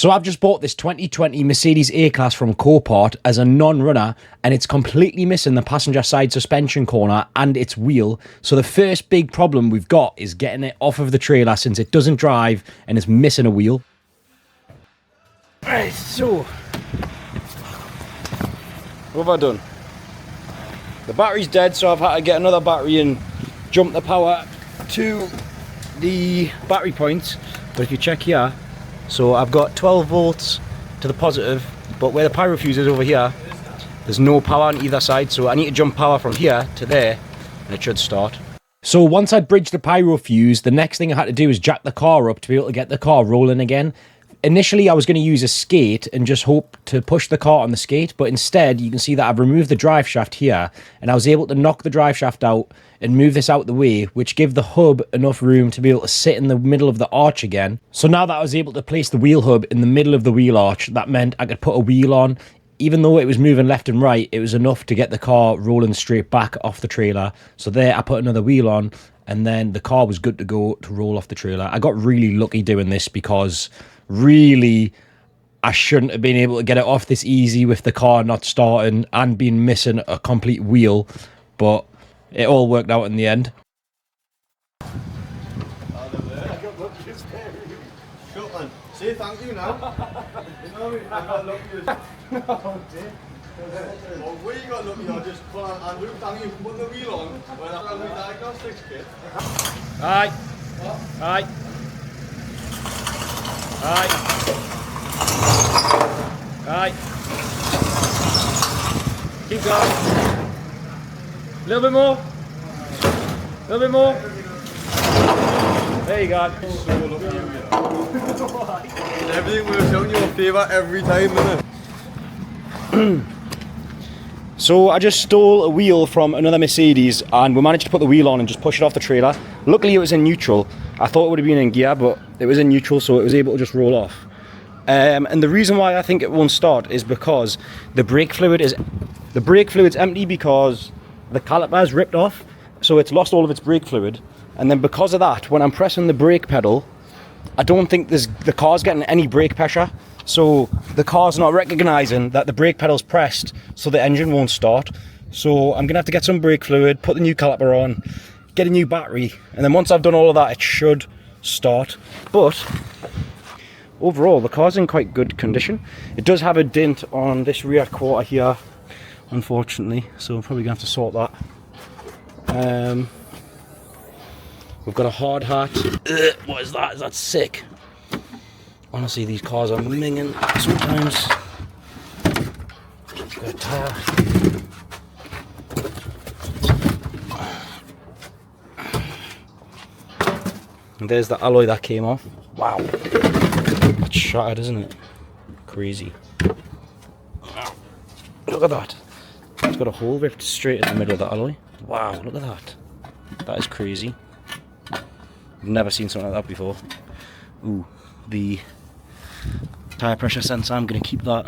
So I've just bought this 2020 Mercedes A-Class from Copart as a non-runner, and it's completely missing the passenger side suspension corner and its wheel. So the first big problem we've got is getting it off of the trailer since it doesn't drive and it's missing a wheel. Right, so what have I done? The battery's dead, so I've had to get another battery and jump the power to the battery points. But if you check here, so I've got 12 volts to the positive, but where the pyro fuse is over here, there's no power on either side, so I need to jump power from here to there, and it should start. So once I'd bridged the pyro fuse, the next thing I had to do was jack the car up to be able to get the car rolling again. Initially, I was going to use a skate and just hope to push the car on the skate, but instead, you can see that I've removed the drive shaft here, and I was able to knock the drive shaft out and move this out the way, which gave the hub enough room to be able to sit in the middle of the arch again. So now that I was able to place the wheel hub in the middle of the wheel arch, that meant I could put a wheel on. Even though it was moving left and right, it was enough to get the car rolling straight back off the trailer. So there, I put another wheel on, and then the car was good to go to roll off the trailer. I got really lucky doing this because really, I shouldn't have been able to get it off this easy with the car not starting and being missing a complete wheel, but it all worked out in the end. Say thank you now. I got lucky. Well, we got lucky. I just put on Andrew, thank you for putting the wheel on when I got my diagnostics kit. Aye. Aye. Aye. Aye. Keep going. A little bit more. A little bit more. There you go. So lucky you, everything works out in your favour every time, innit? So I just stole a wheel from another Mercedes and we managed to put the wheel on and just push it off the trailer. Luckily it was in neutral. I thought it would have been in gear, but it was in neutral, so it was able to just roll off. And the reason why I think it won't start is because the brake fluid's empty because the caliper is ripped off, so it's lost all of its brake fluid. And then because of that, when I'm pressing the brake pedal, I don't think the car's getting any brake pressure. So the car's not recognising that the brake pedal's pressed, so the engine won't start. So I'm going to have to get some brake fluid, put the new caliper on, get a new battery, and then once I've done all of that, it should start. But overall, the car's in quite good condition. It does have a dent on this rear quarter here, unfortunately, so I'm probably going to have to sort that. We've got a hard hat. What is that? Is that sick? Honestly, these cars are minging sometimes. Got a tyre. And there's the alloy that came off. Wow. It's shattered, isn't it? Crazy. Look at that. It's got a hole ripped straight in the middle of the alloy. Wow, look at that. That is crazy. I've never seen something like that before. Ooh, the tyre pressure sensor, I'm going to keep that.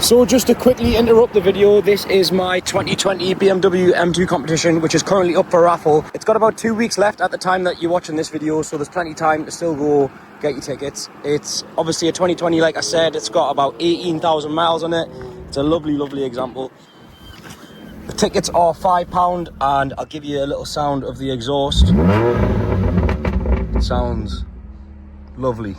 So just to quickly interrupt the video, this is my 2020 BMW M2 competition, which is currently up for raffle. It's got about 2 weeks left at the time that you're watching this video, so there's plenty of time to still go get your tickets. It's obviously a 2020, like I said. It's got about 18,000 miles on it. It's a lovely, lovely example. The tickets are £5, and I'll give you a little sound of the exhaust. It sounds lovely.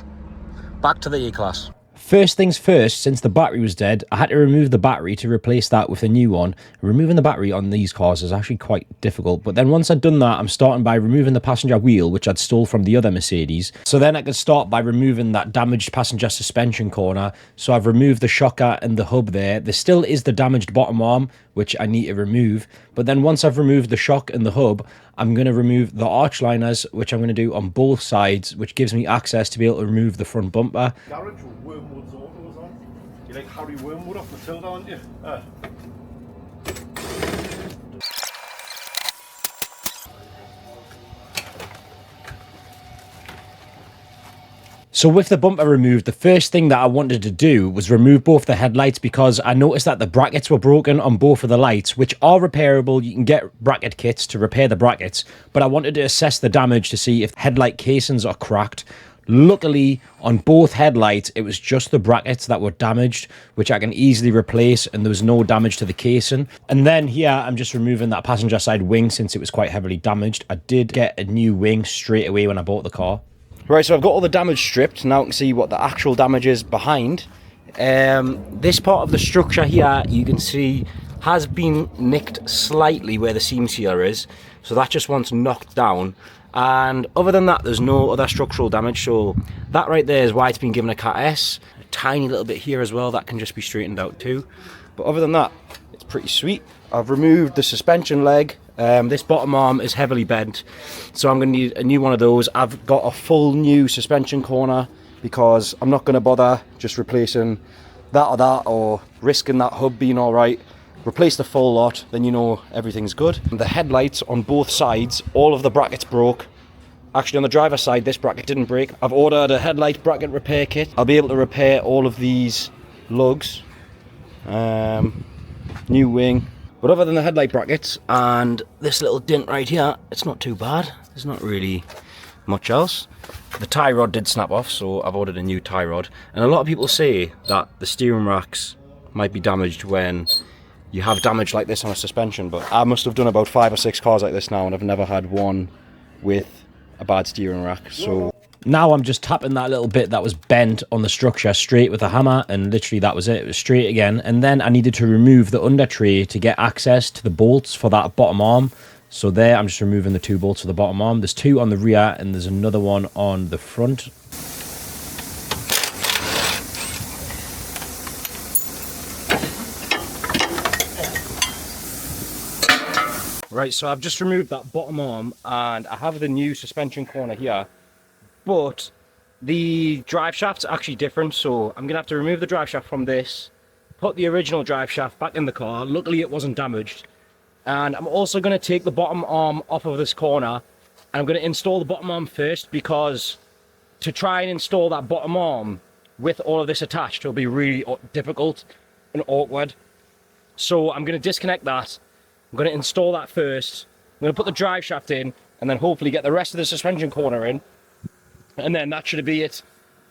Back to the A-Class. First things first, since the battery was dead, I had to remove the battery to replace that with a new one. Removing the battery on these cars is actually quite difficult, but then once I'd done that, I'm starting by removing the passenger wheel, which I'd stole from the other Mercedes. So then I could start by removing that damaged passenger suspension corner. So I've removed the shocker and the hub there. There still is the damaged bottom arm, which I need to remove. But then once I've removed the shock and the hub, I'm going to remove the arch liners, which I'm going to do on both sides, which gives me access to be able to remove the front bumper. Garage with Wormwood's autos on. You like Harry Wormwood off Matilda, aren't you? So with the bumper removed, the first thing that I wanted to do was remove both the headlights, because I noticed that the brackets were broken on both of the lights, which are repairable. You can get bracket kits to repair the brackets, but I wanted to assess the damage to see if headlight casings are cracked. Luckily, on both headlights, it was just the brackets that were damaged, which I can easily replace, and there was no damage to the casing. And then here, I'm just removing that passenger side wing since it was quite heavily damaged. I did get a new wing straight away when I bought the car. Right, so I've got all the damage stripped. Now I can see what the actual damage is behind. This part of the structure here, you can see, has been nicked slightly where the seam sealer is. So that just wants knocked down. And other than that, there's no other structural damage. So that right there is why it's been given a Cat S. A tiny little bit here as well, that can just be straightened out too. But other than that, it's pretty sweet. I've removed the suspension leg. This bottom arm is heavily bent, so I'm going to need a new one of those. I've got a full new suspension corner because I'm not going to bother just replacing that or risking that hub being alright. Replace the full lot, then you know everything's good. The headlights on both sides, all of the brackets broke. Actually, on the driver's side, this bracket didn't break. I've ordered a headlight bracket repair kit. I'll be able to repair all of these lugs. New wing. But other than the headlight brackets and this little dent right here, it's not too bad. There's not really much else. The tie rod did snap off, so I've ordered a new tie rod. And a lot of people say that the steering racks might be damaged when you have damage like this on a suspension, but I must have done about 5 or 6 cars like this now, and I've never had one with a bad steering rack. So now I'm just tapping that little bit that was bent on the structure straight with a hammer, and literally that was it. It was straight again. And then I needed to remove the under tray to get access to the bolts for that bottom arm. So there, I'm just removing the 2 bolts for the bottom arm. There's 2 on the rear, and there's another one on the front. Right, so I've just removed that bottom arm, and I have the new suspension corner here, but the drive shaft's actually different, so I'm gonna have to remove the drive shaft from this, put the original drive shaft back in the car. Luckily it wasn't damaged. And I'm also gonna take the bottom arm off of this corner, and I'm gonna install the bottom arm first, because to try and install that bottom arm with all of this attached will be really difficult and awkward. So I'm gonna disconnect that. I'm going to install that first. I'm going to put the drive shaft in, and then hopefully get the rest of the suspension corner in. And then that should be it,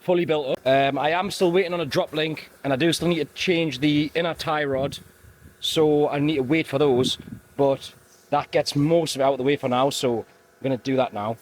fully built up. I am still waiting on a drop link, and I do still need to change the inner tie rod. So I need to wait for those. But that gets most of it out of the way for now, so I'm going to do that now.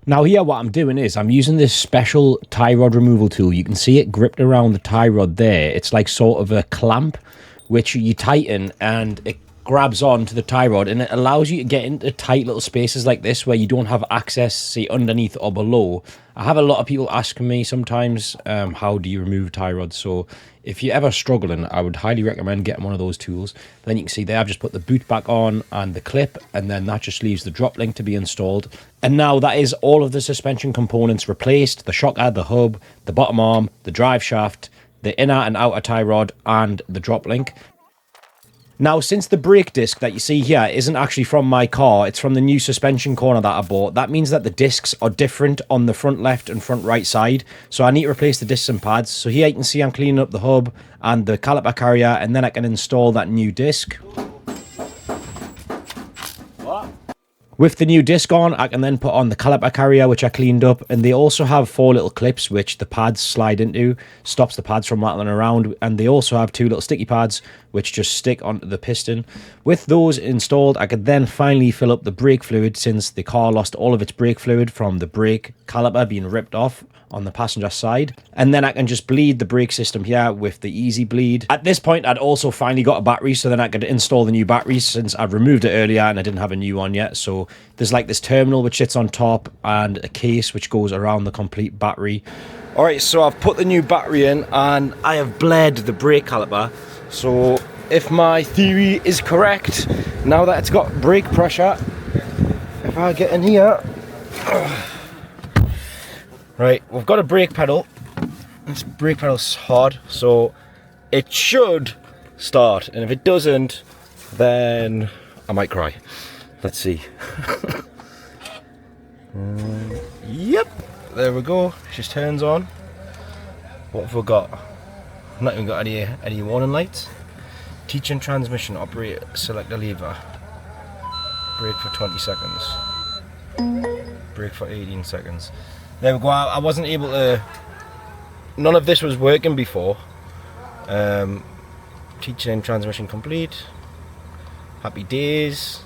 Now here what I'm doing is I'm using this special tie rod removal tool. You can see it gripped around the tie rod there. It's like sort of a clamp which you tighten, and it grabs on to the tie rod, and it allows you to get into tight little spaces like this where you don't have access, say, underneath or below. I have a lot of people asking me sometimes, how do you remove tie rods? So if you're ever struggling, I would highly recommend getting one of those tools. Then you can see there, I've just put the boot back on and the clip, and then that just leaves the drop link to be installed. And now that is all of the suspension components replaced: the shocker, the hub, the bottom arm, the drive shaft, the inner and outer tie rod, and the drop link. Now, since the brake disc that you see here isn't actually from my car, it's from the new suspension corner that I bought, that means that the discs are different on the front left and front right side. So I need to replace the discs and pads. So here you can see I'm cleaning up the hub and the caliper carrier, and then I can install that new disc. With the new disc on, I can then put on the caliper carrier, which I cleaned up, and they also have 4 little clips which the pads slide into, stops the pads from rattling around, and they also have 2 little sticky pads which just stick onto the piston. With those installed, I could then finally fill up the brake fluid, since the car lost all of its brake fluid from the brake caliper being ripped off on the passenger side. And then I can just bleed the brake system here with the easy bleed. At this point, I'd also finally got a battery, so then I could install the new battery, since I'd removed it earlier and I didn't have a new one yet. So there's like this terminal which sits on top and a case which goes around the complete battery. Alright, so I've put the new battery in and I have bled the brake caliper. So if my theory is correct, now that it's got brake pressure, if I get in here, right, we've got a brake pedal. This brake pedal's hard, so it should start, and if it doesn't, then I might cry. Let's see. Yep, there we go. Just turns on. What have we got? I've not even got any warning lights. Teaching transmission, operate, select the lever. Brake for 20 seconds. Brake for 18 seconds. There we go. I wasn't able to. None of this was working before. Teaching transmission complete. Happy days.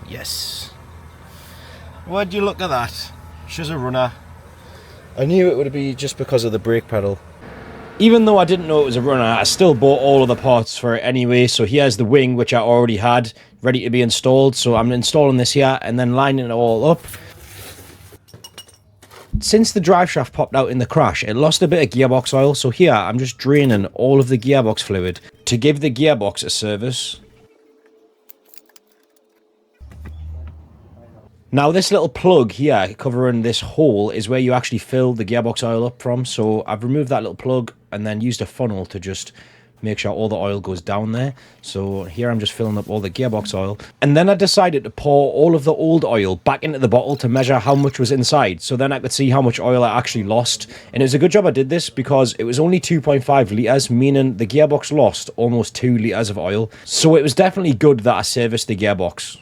Yes. Would you look at that? She's a runner. I knew it would be just because of the brake pedal. Even though I didn't know it was a runner, I still bought all of the parts for it anyway. So here's the wing, which I already had ready to be installed. So I'm installing this here and then lining it all up. Since the drive shaft popped out in the crash, it lost a bit of gearbox oil. So here I'm just draining all of the gearbox fluid to give the gearbox a service. Now this little plug here covering this hole is where you actually fill the gearbox oil up from. So I've removed that little plug and then used a funnel to just make sure all the oil goes down there. So here I'm just filling up all the gearbox oil. And then I decided to pour all of the old oil back into the bottle to measure how much was inside. So then I could see how much oil I actually lost. And it was a good job I did this because it was only 2.5 litres, meaning the gearbox lost almost 2 litres of oil. So it was definitely good that I serviced the gearbox.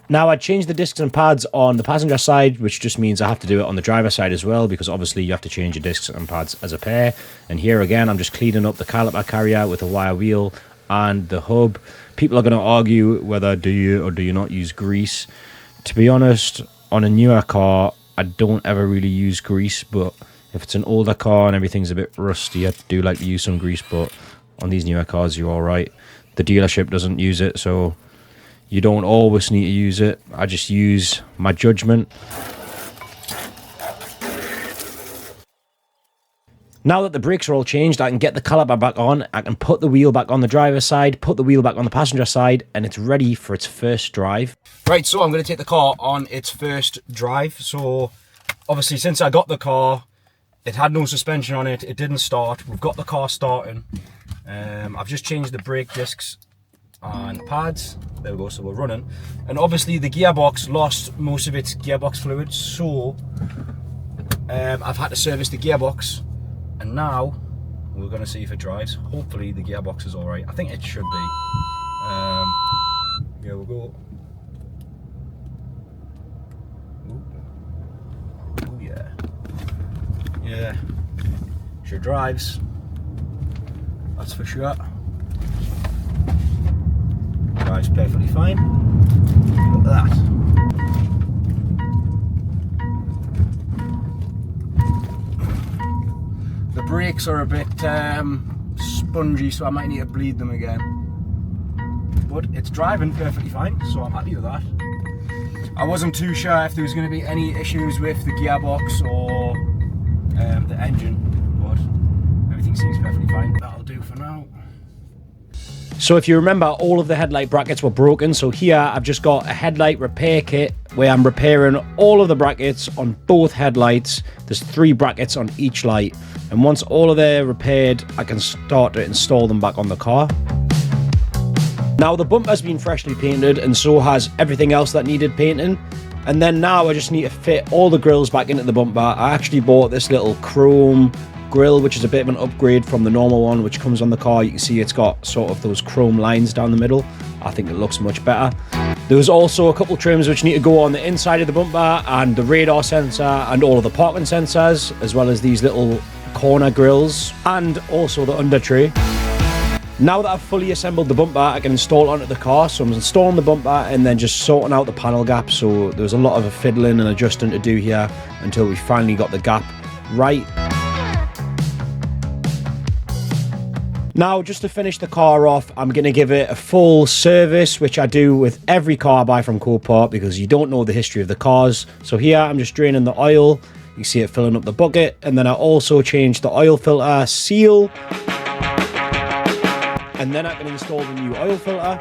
Now I changed the discs and pads on the passenger side, which just means I have to do it on the driver side as well, because obviously you have to change your discs and pads as a pair. And here again, I'm just cleaning up the caliper carrier with a wire wheel and the hub. People are going to argue whether do you or do you not use grease. To be honest, on a newer car, I don't ever really use grease, but if it's an older car and everything's a bit rusty, I do like to use some grease, but on these newer cars, you're all right. The dealership doesn't use it, so you don't always need to use it. I just use my judgment. Now that the brakes are all changed, I can get the caliper back on. I can put the wheel back on the driver's side, put the wheel back on the passenger side, and it's ready for its first drive. Right, so I'm going to take the car on its first drive. So obviously since I got the car, it had no suspension on it. It didn't start. We've got the car starting. I've just changed the brake discs and pads. There we go, so we're running. And obviously the gearbox lost most of its gearbox fluid, so I've had to service the gearbox, and now we're going to see if it drives. Hopefully the gearbox is alright. I think it should be. Here we go. Ooh, yeah. Yeah, sure drives, that's for sure. Drives perfectly fine. Look at that. The brakes are a bit spongy, so I might need to bleed them again. But it's driving perfectly fine, so I'm happy with that. I wasn't too sure if there was going to be any issues with the gearbox or the engine, but everything seems perfectly fine. That'll do for now. So if you remember, all of the headlight brackets were broken. So here I've just got a headlight repair kit where I'm repairing all of the brackets on both headlights. There's 3 brackets on each light. And once all of them are repaired, I can start to install them back on the car. Now the bumper's been freshly painted, and so has everything else that needed painting. And then now I just need to fit all the grills back into the bumper. I actually bought this little chrome grill, which is a bit of an upgrade from the normal one which comes on the car. You can see it's got sort of those chrome lines down the middle. I think it looks much better. There's also a couple trims which need to go on the inside of the bumper, and the radar sensor and all of the parking sensors, as well as these little corner grills and also the under tray. Now that I've fully assembled the bumper, I can install it onto the car. So I'm installing the bumper and then just sorting out the panel gap. So there's a lot of fiddling and adjusting to do here until we finally got the gap right. Now, just to finish the car off, I'm going to give it a full service, which I do with every car I buy from Copart, because you don't know the history of the cars. So here I'm just draining the oil. You see it filling up the bucket. And then I also changed the oil filter seal. And then I can install the new oil filter.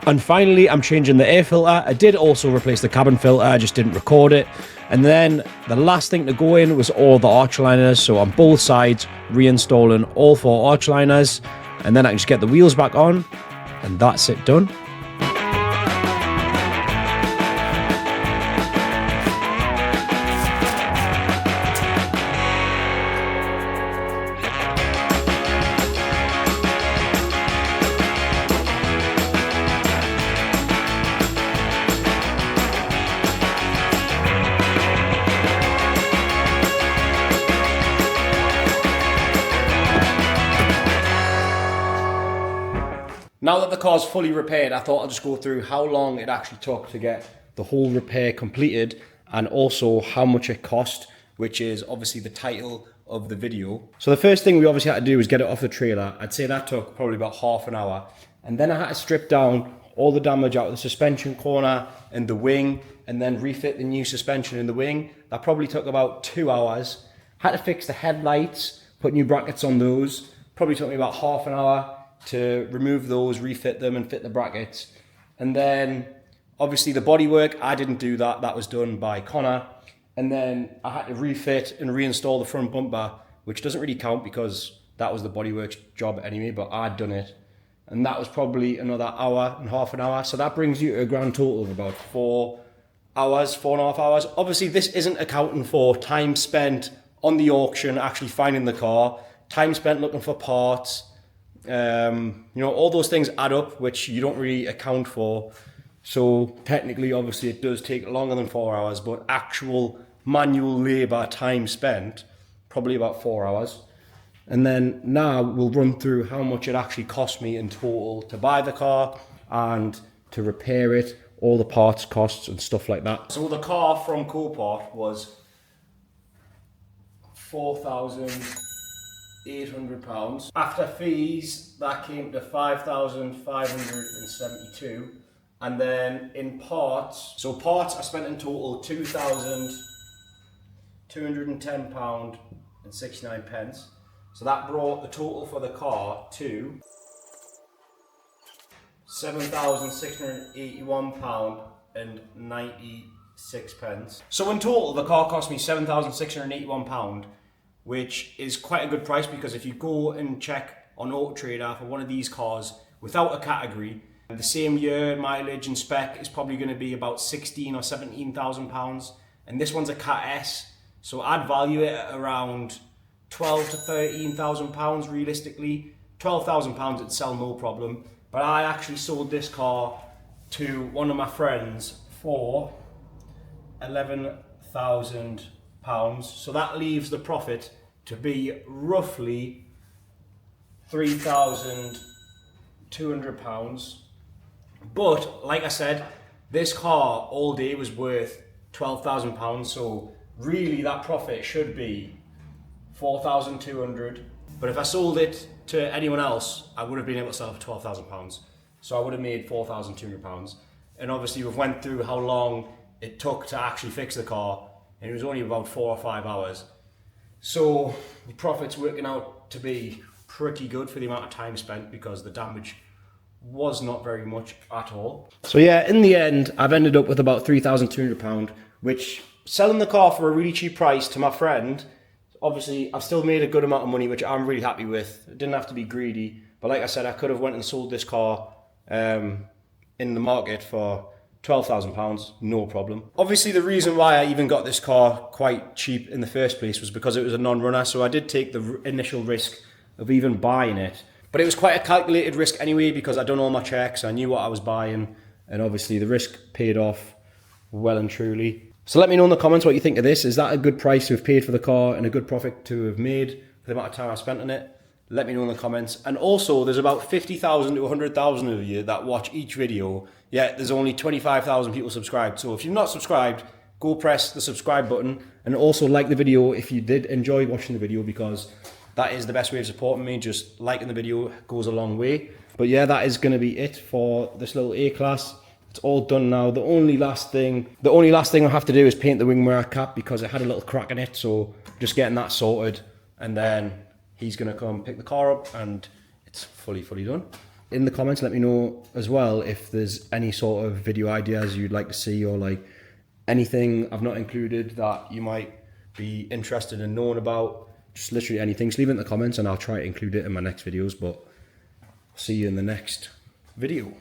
And finally, I'm changing the air filter. I did also replace the cabin filter, I just didn't record it. And then the last thing to go in was all the arch liners. So on both sides, reinstalling all 4 arch liners. And then I can just get the wheels back on, and that's it done. Now that the car's fully repaired, I thought I'd just go through how long it actually took to get the whole repair completed and also how much it cost, which is obviously the title of the video. So the first thing we obviously had to do was get it off the trailer. I'd say that took probably about half an hour. And then I had to strip down all the damage out of the suspension corner and the wing and then refit the new suspension in the wing. That probably took about 2 hours. Had to fix the headlights, put new brackets on those. Probably took me about half an hour to remove those, refit them and fit the brackets. And then obviously the bodywork, I didn't do that, that was done by Connor. And then I had to refit and reinstall the front bumper, which doesn't really count because that was the bodywork's job anyway, but I'd done it. And that was probably another hour and half an hour. So that brings you to a grand total of about 4 hours, 4.5 hours. Obviously this isn't accounting for time spent on the auction, actually finding the car, time spent looking for parts, all those things add up, which you don't really account for. So technically, obviously, it does take longer than 4 hours, but actual manual labour time spent, probably about 4 hours. And then now we'll run through how much it actually cost me in total to buy the car and to repair it, all the parts costs and stuff like that. So the car from Copart was £4,800. After fees, that came to 5,572. And then in parts, so parts I spent in total £2,210.69. So that brought the total for the car to £7,681.96. So in total, the car cost me £7,681, which is quite a good price because if you go and check on Auto Trader for one of these cars without a category, the same year mileage and spec is probably going to be about 16 or 17,000 pounds, and this one's a Cat S, so I'd value it at around 12 to 13,000 pounds realistically. 12,000 pounds it'd sell no problem, but I actually sold this car to one of my friends for 11,000 pounds, so that leaves the profit to be roughly 3,200 pounds. But like I said, this car all day was worth £12,000, so really that profit should be 4,200. But if I sold it to anyone else, I would have been able to sell it for £12,000. So I would have made £4,200. And obviously we've went through how long it took to actually fix the car, and it was only about 4 or 5 hours. So the profit's working out to be pretty good for the amount of time spent because the damage was not very much at all. So yeah, in the end, I've ended up with about £3,200, which selling the car for a really cheap price to my friend, obviously I've still made a good amount of money, which I'm really happy with. I didn't have to be greedy, but like I said, I could have went and sold this car in the market for £12,000, no problem. Obviously the reason why I even got this car quite cheap in the first place was because it was a non-runner, so I did take the initial risk of even buying it. But it was quite a calculated risk anyway because I'd done all my checks, I knew what I was buying, and obviously the risk paid off well and truly. So let me know in the comments what you think of this. Is that a good price to have paid for the car and a good profit to have made for the amount of time I spent on it? Let me know in the comments. And also, there's about 50,000 to 100,000 of you that watch each video, yet there's only 25,000 people subscribed. So if you're not subscribed, go press the subscribe button, and also like the video if you did enjoy watching the video, because that is the best way of supporting me. Just liking the video goes a long way. But yeah, that is going to be it for this little A-Class. It's all done now. The only last thing I have to do is paint the wing mirror cap because it had a little crack in it. So just getting that sorted, and then he's going to come pick the car up and it's fully done. In the comments, let me know as well if there's any sort of video ideas you'd like to see, or like anything I've not included that you might be interested in knowing about. Just literally anything, just leave it in the comments and I'll try to include it in my next videos. But see you in the next video.